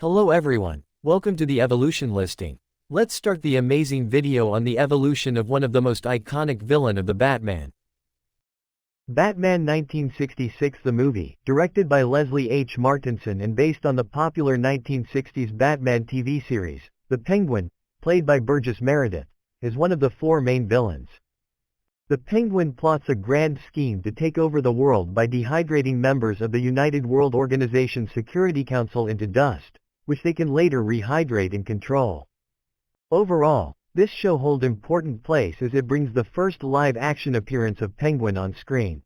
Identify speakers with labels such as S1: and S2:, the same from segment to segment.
S1: Hello everyone, welcome to the evolution listing. Let's start the amazing video on the evolution of one of the most iconic villain of the Batman.
S2: Batman 1966 the movie, directed by Leslie H. Martinson and based on the popular 1960s Batman TV series, the Penguin, played by Burgess Meredith, is one of the four main villains. The Penguin plots a grand scheme to take over the world by dehydrating members of the United World Organization's Security Council into dust, which they can later rehydrate and control. Overall, this show holds important place as it brings the first live-action appearance of Penguin on screen.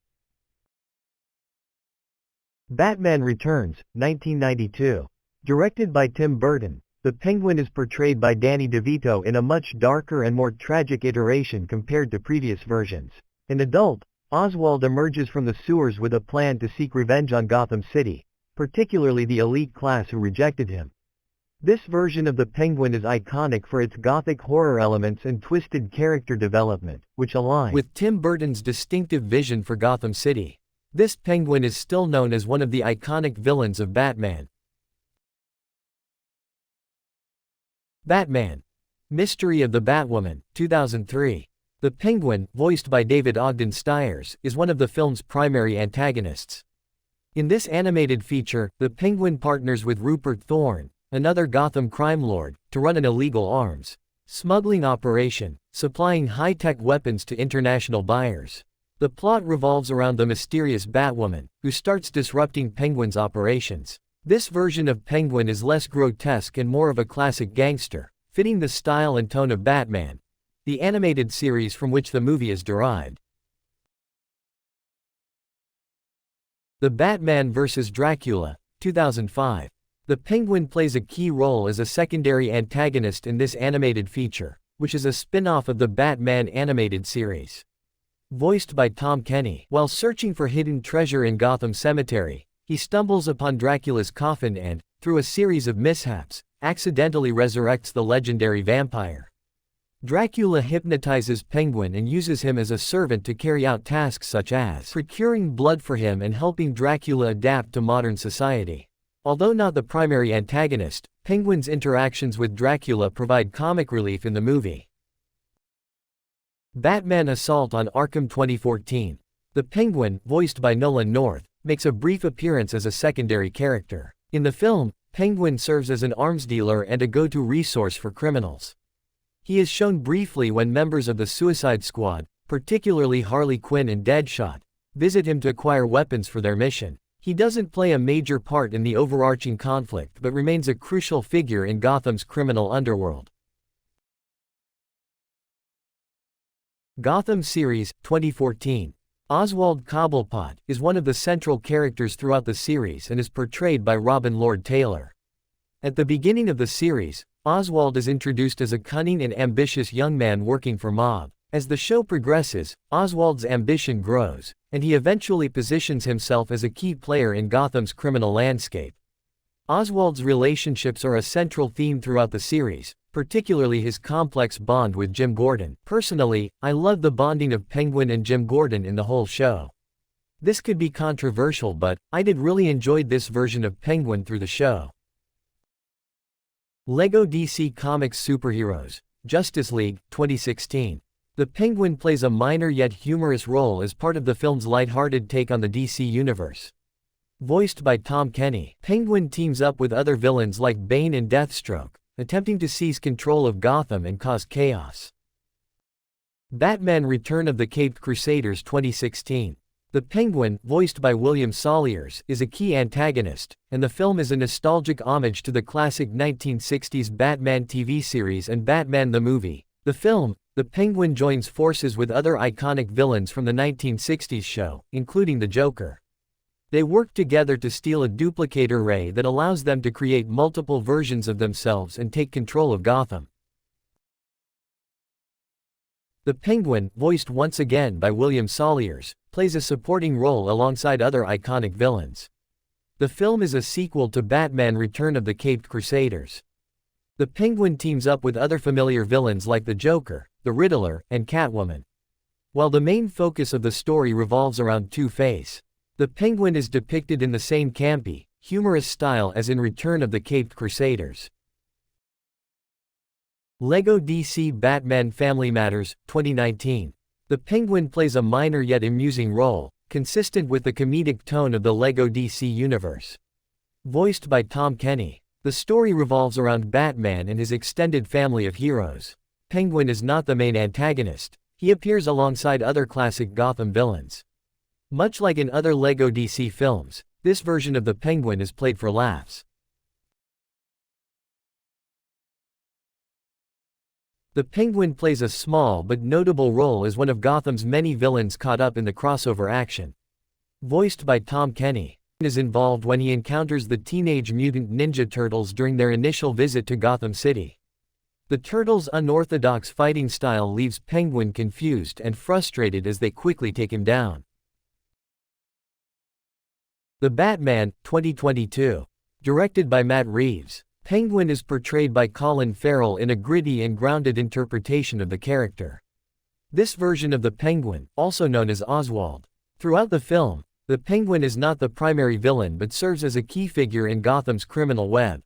S2: Batman Returns, 1992. Directed by Tim Burton, the Penguin is portrayed by Danny DeVito in a much darker and more tragic iteration compared to previous versions. An adult, Oswald emerges from the sewers with a plan to seek revenge on Gotham City, particularly the elite class who rejected him. This version of the Penguin is iconic for its gothic horror elements and twisted character development, which align
S1: with Tim Burton's distinctive vision for Gotham City. This Penguin is still known as one of the iconic villains of Batman. Batman: Mystery of the Batwoman, 2003. The Penguin, voiced by David Ogden Stiers, is one of the film's primary antagonists. In this animated feature, the Penguin partners with Rupert Thorne, another Gotham crime lord, to run an illegal arms smuggling operation, supplying high-tech weapons to international buyers. The plot revolves around the mysterious Batwoman, who starts disrupting Penguin's operations. This version of Penguin is less grotesque and more of a classic gangster, fitting the style and tone of Batman, the animated series from which the movie is derived. The Batman vs. Dracula, 2005. The Penguin plays a key role as a secondary antagonist in this animated feature, which is a spin-off of the Batman animated series. Voiced by Tom Kenny, while searching for hidden treasure in Gotham Cemetery, he stumbles upon Dracula's coffin and, through a series of mishaps, accidentally resurrects the legendary vampire. Dracula hypnotizes Penguin and uses him as a servant to carry out tasks such as procuring blood for him and helping Dracula adapt to modern society. Although not the primary antagonist, Penguin's interactions with Dracula provide comic relief in the movie. Batman Assault on Arkham 2014. The Penguin, voiced by Nolan North, makes a brief appearance as a secondary character. In the film, Penguin serves as an arms dealer and a go-to resource for criminals. He is shown briefly when members of the Suicide Squad, particularly Harley Quinn and Deadshot, visit him to acquire weapons for their mission. He doesn't play a major part in the overarching conflict but remains a crucial figure in Gotham's criminal underworld. Gotham Series, 2014. Oswald Cobblepot is one of the central characters throughout the series and is portrayed by Robin Lord Taylor. At the beginning of the series, Oswald is introduced as a cunning and ambitious young man working for Mob. As the show progresses, Oswald's ambition grows, and he eventually positions himself as a key player in Gotham's criminal landscape. Oswald's relationships are a central theme throughout the series, particularly his complex bond with Jim Gordon. Personally, I love the bonding of Penguin and Jim Gordon in the whole show. This could be controversial, but I did really enjoy this version of Penguin through the show. LEGO DC Comics Superheroes, Justice League, 2016. The Penguin plays a minor yet humorous role as part of the film's lighthearted take on the DC universe. Voiced by Tom Kenny, Penguin teams up with other villains like Bane and Deathstroke, attempting to seize control of Gotham and cause chaos. Batman Return of the Caped Crusaders 2016. The Penguin, voiced by William Salyers, is a key antagonist, and the film is a nostalgic homage to the classic 1960s Batman TV series and Batman the movie. The film, the Penguin joins forces with other iconic villains from the 1960s show, including the Joker. They work together to steal a duplicator ray that allows them to create multiple versions of themselves and take control of Gotham. The Penguin, voiced once again by William Salyers, plays a supporting role alongside other iconic villains. The film is a sequel to Batman Return of the Caped Crusaders. The Penguin teams up with other familiar villains like the Joker, the Riddler, and Catwoman. While the main focus of the story revolves around Two-Face, the Penguin is depicted in the same campy, humorous style as in Return of the Caped Crusaders. LEGO DC Batman Family Matters, 2019. The Penguin plays a minor yet amusing role, consistent with the comedic tone of the LEGO DC universe. Voiced by Tom Kenny. The story revolves around Batman and his extended family of heroes. Penguin is not the main antagonist. He appears alongside other classic Gotham villains. Much like in other LEGO DC films, this version of the Penguin is played for laughs. The Penguin plays a small but notable role as one of Gotham's many villains caught up in the crossover action. Voiced by Tom Kenny. Is involved when he encounters the Teenage Mutant Ninja Turtles during their initial visit to Gotham City. The Turtles' unorthodox fighting style leaves Penguin confused and frustrated as they quickly take him down. The Batman, 2022. Directed by Matt Reeves. Penguin is portrayed by Colin Farrell in a gritty and grounded interpretation of the character. This version of the Penguin, also known as Oswald. Throughout the film, the Penguin is not the primary villain but serves as a key figure in Gotham's criminal web.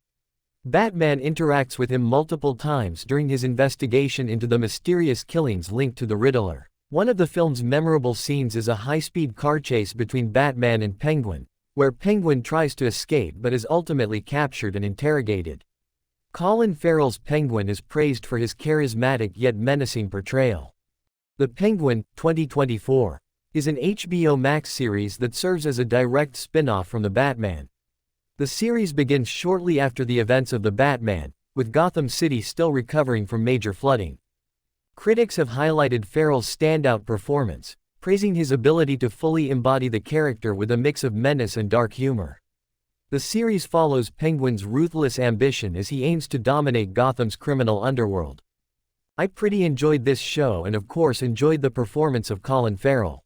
S1: Batman interacts with him multiple times during his investigation into the mysterious killings linked to the Riddler. One of the film's memorable scenes is a high-speed car chase between Batman and Penguin, where Penguin tries to escape but is ultimately captured and interrogated. Colin Farrell's Penguin is praised for his charismatic yet menacing portrayal. The Penguin, 2024. Is an HBO Max series that serves as a direct spin-off from The Batman. The series begins shortly after the events of The Batman, with Gotham City still recovering from major flooding. Critics have highlighted Farrell's standout performance, praising his ability to fully embody the character with a mix of menace and dark humor. The series follows Penguin's ruthless ambition as he aims to dominate Gotham's criminal underworld. I pretty enjoyed this show and of course enjoyed the performance of Colin Farrell.